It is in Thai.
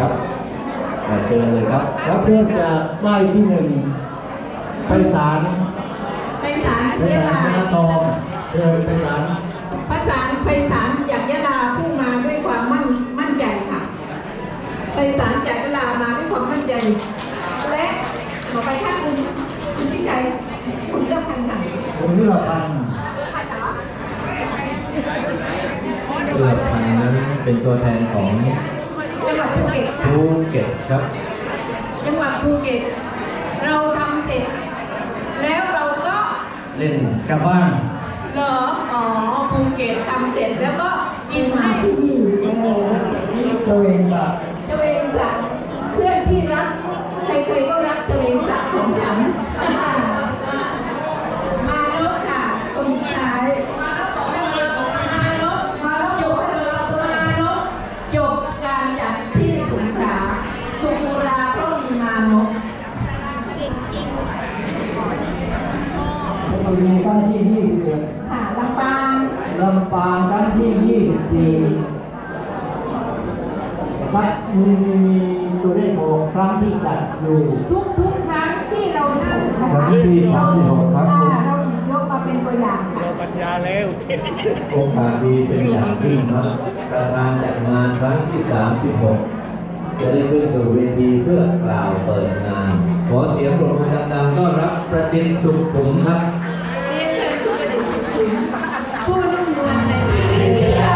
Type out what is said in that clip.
ครับเชิญเลยครับแล้วเพื่อนจะป้ายที่หนึ่งไปศาลยะลาทองเชิญไปศาลไพศาลจากยะลาผู้มาด้วยความมั่นใจค่ะไพศาลจากยะลามาด้วยความมั่นใจและต่อไปค่ะคุณพิชัยคุณเลือกพันค่ะผมเลือกพันนั้นเป็นตัวแทนของจังหวัดภูเก็ตค่ะภูเก็ตครับจังหวัดภูเก็ตเราทำเสร็จแล้วเราก็เล่นกลับบ้านเหรอภูเก็ตทำเสร็จแล้วก็กินให้ที่นี่เจเวงศักดิ์เพื่อนที่รักใครๆก็รักเจเวงศักดิ์ของฉันมานพค่ะคนท้ายมานพจบการจากที่สงขลาสุราเพราะมีมานพบุรีครั้งที่21ค่ะลำปางครั้งที่24ครับมีตัวเลข6ครั้งที่จัดอยู่ทุกครั้งที่เรานั่งนะครั้ะงที่36ครับเรายกมาเป็นตัวอย่างค่ะปัญญาแล้วโอกาสดีเป็นอย่างยิ่งครับประธานจัดงานครั้งที่36จะได้ขึ้นสู่เวทีเพื่อกล่าวเปิดงานขอเสียงปรบมือดังๆต้อนรับประดิษฐ์สุขขุมครับผู้นุ่มนวลในIndia